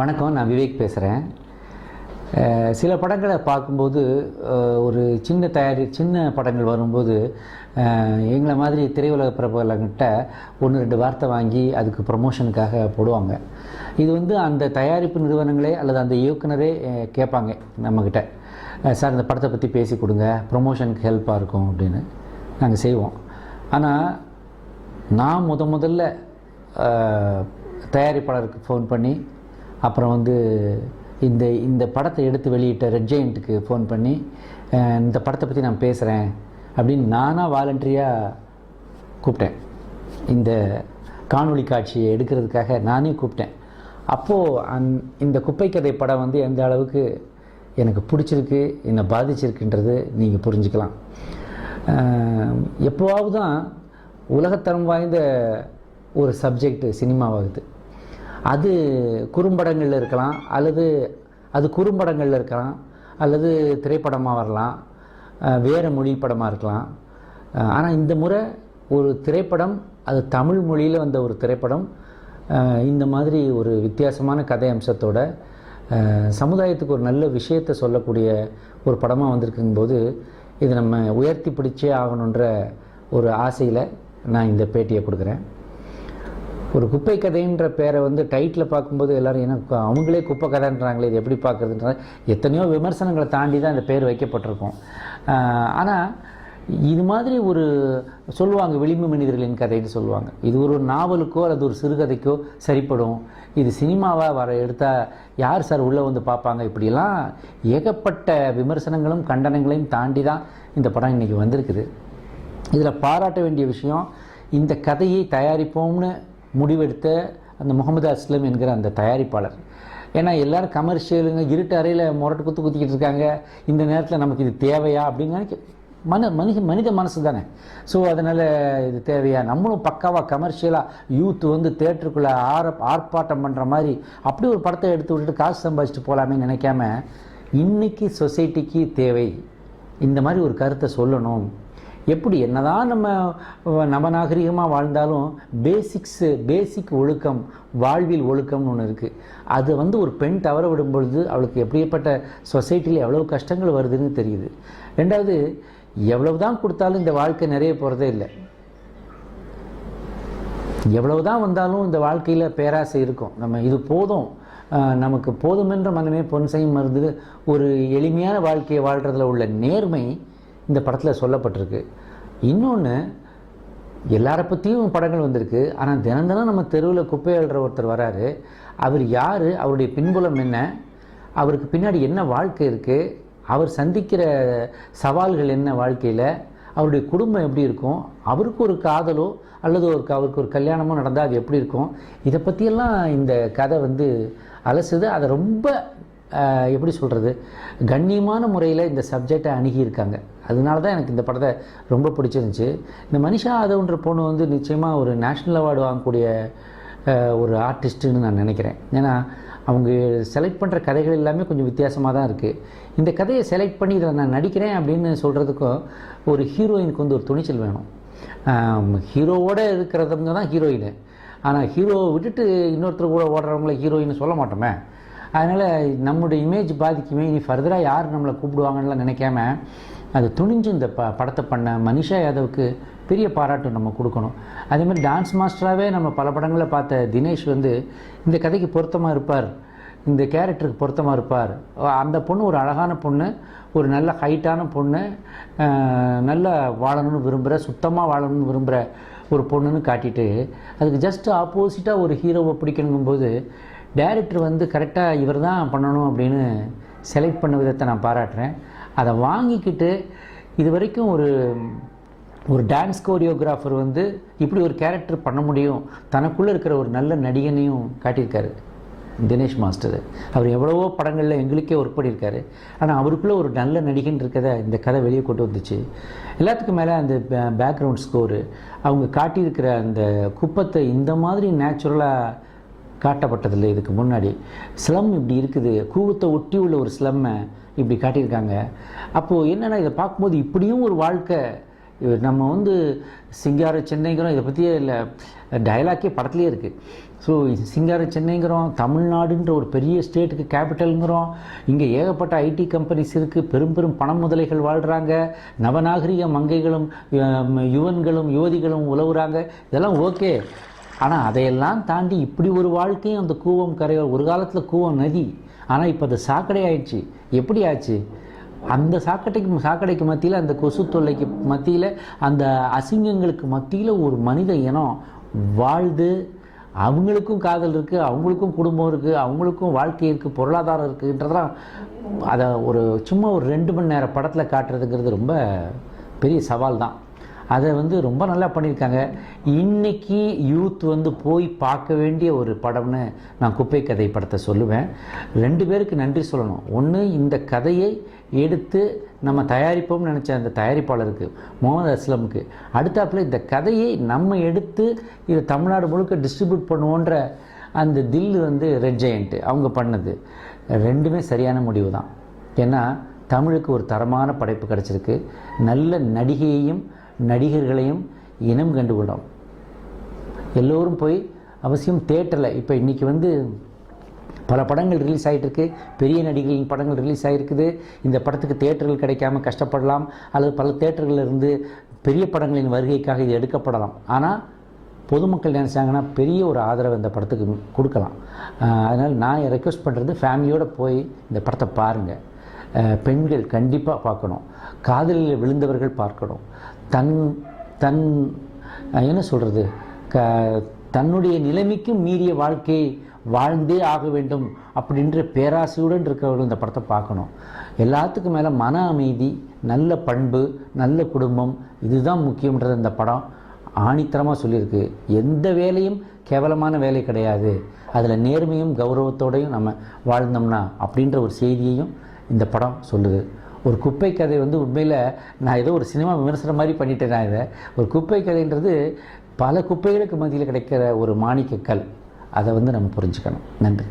வணக்கம், நான் விவேக் பேசுகிறேன். சில படங்களை பார்க்கும்போது ஒரு சின்ன படங்கள் வரும்போது எங்களை மாதிரி திரையுலக பிரபலங்கிட்ட 1-2 வார்த்தை வாங்கி அதுக்கு ப்ரமோஷனுக்காக போடுவாங்க. இது அந்த தயாரிப்பு நிறுவனங்களே அல்லது அந்த இயக்குனரே கேட்பாங்க நம்மக்கிட்ட, சார் இந்த படத்தை பற்றி பேசி கொடுங்க, ப்ரொமோஷனுக்கு ஹெல்ப்பாக இருக்கும் அப்படின்னு நாங்கள் செய்வோம். ஆனால் நான் முதல்ல தயாரிப்பாளருக்கு ஃபோன் பண்ணி, அப்புறம் இந்த படத்தை எடுத்து வெளியிட்ட ரெட் ஜெயண்ட்டுக்கு ஃபோன் பண்ணி, இந்த படத்தை பற்றி நான் பேசுகிறேன் அப்படின்னு நானாக வாலண்டரியாக கூப்பிட்டேன். இந்த காணொளி காட்சியை எடுக்கிறதுக்காக நானே கூப்பிட்டேன். அப்போது இந்த குப்பை கதை படம் எந்த அளவுக்கு எனக்கு பிடிச்சிருக்கு, என்னை பாதிச்சிருக்குன்றது நீங்கள் புரிஞ்சுக்கலாம். எப்போவாவது தான் உலகத்தரம் வாய்ந்த ஒரு சப்ஜெக்ட் சினிமாவாகுது. அது குறும்படங்களில் இருக்கலாம், அல்லது அது குறும்படங்களில் இருக்கலாம், அல்லது திரைப்படமாக வரலாம், வேறு மொழி படமாக இருக்கலாம். ஆனால் இந்த முறை ஒரு திரைப்படம், அது தமிழ் மொழியில் வந்த ஒரு திரைப்படம், இந்த மாதிரி ஒரு வித்தியாசமான கதை அம்சத்தோட சமுதாயத்துக்கு ஒரு நல்ல விஷயத்தை சொல்லக்கூடிய ஒரு படமாக வந்திருக்கும்போது இது நம்ம உயர்த்தி பிடிச்சே ஆகணுன்ற ஒரு ஆசையில் நான் இந்த பேட்டியை கொடுக்குறேன். ஒரு குப்பை கதைன்ற பேரை டைட்டில் பார்க்கும்போது எல்லோரும் ஏன்னா அவங்களே குப்பை கதைன்றாங்களே, இது எப்படி பார்க்குறதுன்ற எத்தனையோ விமர்சனங்களை தாண்டி தான் இந்த பேர் வைக்கப்பட்டிருக்கும். ஆனால் இது மாதிரி ஒரு சொல்லுவாங்க, விளிம்பு மனிதர்களின் கதைன்னு சொல்லுவாங்க. இது ஒரு நாவலுக்கோ அல்லது ஒரு சிறுகதைக்கோ சரிப்படும். இது சினிமாவாக எடுத்தால் யார் சார் உள்ளே பார்ப்பாங்க? இப்படியெல்லாம் ஏகப்பட்ட விமர்சனங்களும் கண்டனங்களையும் தாண்டி தான் இந்த படம் இன்றைக்கி வந்திருக்குது. இதில் பாராட்ட வேண்டிய விஷயம், இந்த கதையை தயாரிப்போம்னு முடிவெடுத்த அந்த முகமது அஸ்லம் என்கிற அந்த தயாரிப்பாளர். ஏன்னா எல்லோரும் கமர்ஷியலுங்க, இருட்டு அறையில் முரட்டு குத்திக்கிட்டு இருக்காங்க, இந்த நேரத்தில் நமக்கு இது தேவையா அப்படின்னு மனித மனசு தானே. ஸோ அதனால் இது தேவையா, நம்மளும் பக்காவாக கமர்ஷியலாக யூத்து தேட்டருக்குள்ளே ஆர்ப்பாட்டம் பண்ணுற மாதிரி அப்படி ஒரு படத்தை எடுத்து விட்டுட்டு காசு சம்பாதிச்சுட்டு போகலாமே நினைக்காம, இன்றைக்கி சொசைட்டிக்கு தேவை இந்த மாதிரி ஒரு கருத்தை சொல்லணும். எப்படி என்னதான் நம்ம நவநாகரிகமாக வாழ்ந்தாலும் பேசிக் ஒழுக்கம், வாழ்வில் ஒழுக்கம்னு ஒன்று இருக்குது. அது ஒரு பெண் தவற விடும் பொழுது அவளுக்கு எப்படிப்பட்ட சொசைட்டியில் எவ்வளோ கஷ்டங்கள் வருதுன்னு தெரியுது. ரெண்டாவது, எவ்வளவு தான் கொடுத்தாலும் இந்த வாழ்க்கை நிறைய போகிறதே இல்லை. எவ்வளவு தான் வந்தாலும் இந்த வாழ்க்கையில் பேராசை இருக்கும். நம்ம இது போதும், நமக்கு போதுமென்ற மனமே பொன் செய்யும் மருந்து, ஒரு எளிமையான வாழ்க்கையை வாழ்கிறதுல உள்ள நேர்மை இந்த படத்தில் சொல்லப்பட்டிருக்கு. இன்னொன்று, எல்லாரை பற்றியும் படங்கள் வந்திருக்கு. ஆனால் தினம் நம்ம தெருவில் குப்பை அள்ளுற ஒருத்தர் வராரு. அவர் யார், அவருடைய பின்புலம் என்ன, அவருக்கு பின்னாடி என்ன வாழ்க்கை இருக்குது, அவர் சந்திக்கிற சவால்கள் என்ன வாழ்க்கையில், அவருடைய குடும்பம் எப்படி இருக்கும், அவருக்கு ஒரு காதலோ அல்லது அவருக்கு ஒரு கல்யாணமோ நடந்தால் அது எப்படி இருக்கும், இதை பற்றியெல்லாம் இந்த கதை அலசுது. அதை ரொம்ப எப்படி சொல்கிறது, கண்ணியமான முறையில் இந்த சப்ஜெக்டை அணுகியிருக்காங்க. அதனால தான் எனக்கு இந்த படத்தை ரொம்ப பிடிச்சிருந்துச்சு. இந்த மனிஷா யாதவ்ன்ற பொண்ணு நிச்சயமாக ஒரு நேஷ்னல் அவார்டு வாங்கக்கூடிய ஒரு ஆர்டிஸ்ட்டுன்னு நான் நினைக்கிறேன். ஏன்னா அவங்க செலக்ட் பண்ணுற கதைகள் எல்லாமே கொஞ்சம் வித்தியாசமாக தான் இருக்குது. இந்த கதையை செலக்ட் பண்ணி இதில் நான் நடிக்கிறேன் அப்படின்னு சொல்கிறதுக்கும் ஒரு ஹீரோயினுக்கு ஒரு துணிச்சல் வேணும். ஹீரோவோடு இருக்கிறவங்க தான் ஹீரோயின். ஆனால் ஹீரோவை விட்டுட்டு இன்னொருத்தர் கூட ஓடுறவங்கள ஹீரோயின்னு சொல்ல மாட்டோமே. அதனால் நம்முடைய இமேஜ் பாதிக்குமே, இனி ஃபர்தராக யார் நம்மளை கூப்பிடுவாங்கன்னு நினைக்காம அது துணிஞ்சு இந்த படத்தை பண்ண மனிஷா யாதவுக்கு பெரிய பாராட்டு நம்ம கொடுக்கணும். அதேமாதிரி டான்ஸ் மாஸ்டராகவே நம்ம பல படங்களில் பார்த்த தினேஷ் இந்த கதைக்கு பொருத்தமாக இருப்பார், இந்த கேரக்டருக்கு பொருத்தமாக இருப்பார். அந்த பொண்ணு ஒரு அழகான பொண்ணு, ஒரு நல்ல ஹைட்டான பொண்ணு, நல்லா வாழணும்னு விரும்புகிற, சுத்தமாக வாழணும்னு விரும்புகிற ஒரு பொண்ணுன்னு காட்டிட்டு அதுக்கு ஜஸ்ட் ஆப்போசிட்டாக ஒரு ஹீரோவை பிடிக்கணுங்கும்போது டைரக்டர் கரெக்டாக இவர் தான் பண்ணணும் அப்படின்னு செலக்ட் பண்ண விதத்தை நான் பாராட்டுறேன். அதை வாங்கிக்கிட்டு இது வரைக்கும் ஒரு டான்ஸ் கோரியோகிராஃபர் இப்படி ஒரு கேரக்டர் பண்ண முடியும், தனக்குள்ளே இருக்கிற ஒரு நல்ல நடிகனையும் காட்டியிருக்காரு தினேஷ் மாஸ்டர். அவர் எவ்வளவோ படங்களில் எங்களுக்கே ஒர்க் பண்ணியிருக்காரு. ஆனால் அவருக்குள்ளே ஒரு நல்ல நடிகன் இருக்கிறத இந்த கதை வெளியே கொண்டு வந்துச்சு. எல்லாத்துக்கும் மேலே அந்த பேக்ரவுண்ட் ஸ்கோரு, அவங்க காட்டியிருக்கிற அந்த குப்பத்தை இந்த மாதிரி நேச்சுரலாக காட்டப்பட்டதில்லை. இதுக்கு முன்னாடி ஸ்லம் இப்படி இருக்குது, கூவத்தை ஒட்டி உள்ள ஒரு ஸ்லம்மை இப்படி காட்டியிருக்காங்க. அப்போது என்னென்னா, இதை பார்க்கும்போது இப்படியும் ஒரு வாழ்க்கை நம்ம சிங்கார சென்னைங்கிறோம், இதை பற்றியே இல்லை, டயலாக்கே படத்துலேயே இருக்குது. ஸோ சிங்கார சென்னைங்கிறோம், தமிழ்நாடுன்ற ஒரு பெரிய ஸ்டேட்டுக்கு கேபிட்டலுங்கிறோம். இங்கே ஏகப்பட்ட ஐடி கம்பெனிஸ் இருக்குது, பெரும் பெரும் பணம் முதலைகள் வாழ்கிறாங்க, நவநாகரிக மங்கைகளும் யுவன்களும் யுவதிகளும் உலவுறாங்க. இதெல்லாம் ஓகே. ஆனால் அதையெல்லாம் தாண்டி இப்படி ஒரு வாழ்க்கையும் அந்த கூவம் கரையோர், ஒரு காலத்தில் கூவம் நதி, ஆனால் இப்போ அது சாக்கடை ஆயிடுச்சு. எப்படி ஆச்சு? அந்த சாக்கடைக்கு மத்தியில், அந்த கொசு தொல்லைக்கு மத்தியில், அந்த அசிங்கங்களுக்கு மத்தியில் ஒரு மனித இனம் வாழ்ந்து, அவங்களுக்கும் காதல் இருக்குது, அவங்களுக்கும் குடும்பம் இருக்குது, அவங்களுக்கும் வாழ்க்கை இருக்குது, பொருளாதாரம் இருக்குன்றதெல்லாம் அதை சும்மா ஒரு 2 மணி நேர படத்தில் காட்டுறதுங்கிறது ரொம்ப பெரிய சவால் தான். அதை ரொம்ப நல்லா பண்ணியிருக்காங்க. இன்றைக்கி யூத் போய் பார்க்க வேண்டிய ஒரு படம்னு நான் குப்பை கதை படத்தை சொல்லுவேன். 2 பேருக்கு நன்றி சொல்லணும். ஒன்று, இந்த கதையை எடுத்து நம்ம தயாரிப்போம்னு நினச்ச அந்த தயாரிப்பாளருக்கு, முகமது அஸ்லமுக்கு. அடுத்தாப்பில் இந்த கதையை நம்ம எடுத்து இதை தமிழ்நாடு முழுக்க டிஸ்ட்ரிபியூட் பண்ணுவோன்ற அந்த தில் ரெட் ஜெயண்ட் அவங்க பண்ணது. 2மே சரியான முடிவு தான். ஏன்னா தமிழுக்கு ஒரு தரமான படைப்பு கிடச்சிருக்கு. நல்ல நடிகையையும் நடிகர்களையும் இனம் கண்டுகொண்டோம். எல்லோரும் போய் அவசியம் தேட்டரில், இப்போ இன்றைக்கி பல படங்கள் ரிலீஸ் ஆகிட்டுருக்கு, பெரிய நடிகர்களின் படங்கள் ரிலீஸ் ஆகிருக்குது. இந்த படத்துக்கு தேட்டர்கள் கிடைக்காம கஷ்டப்படலாம், அல்லது பல தேட்டர்களிலிருந்து பெரிய படங்களின் வருகைக்காக இது எடுக்கப்படலாம். ஆனால் பொதுமக்கள் நினச்சாங்கன்னா பெரிய ஒரு ஆதரவு இந்த படத்துக்கு கொடுக்கலாம். அதனால் நான் ரெக்வெஸ்ட் பண்ணுறது, ஃபேமிலியோடு போய் இந்த படத்தை பாருங்கள். பெண்கள் கண்டிப்பாக பார்க்கணும், காதலில் விழுந்தவர்கள் பார்க்கணும், தன் என்ன சொல்கிறது, தன்னுடைய நிலைமைக்கும் மீறிய வாழ்க்கையை வாழ்ந்தே ஆக வேண்டும் அப்படின்ற பேராசையுடன் இருக்கிறவர்கள் இந்த படத்தை பார்க்கணும். எல்லாத்துக்கும் மேலே மன அமைதி, நல்ல பண்பு, நல்ல குடும்பம், இதுதான் முக்கியம்ன்றது இந்த படம் ஆணித்தரமாக சொல்லியிருக்கு. எந்த வேலையும் கேவலமான வேலை கிடையாது, அதில் நேர்மையும் கௌரவத்தோடையும் நம்ம வாழ்ந்தோம்னா அப்படின்ற ஒரு செய்தியையும் இந்த படம் சொல்லுது. ஒரு குப்பை கதை உண்மையில் நான் ஏதோ ஒரு சினிமா விமர்சனம் மாதிரி பண்ணிட்டேன். நான் இதை ஒரு குப்பை கதைன்றது பல குப்பைகளுக்கு மத்தியில் கிடைக்கிற ஒரு மாணிக்கக்கல். அதை நம்ம புரிஞ்சுக்கணும். நன்றி.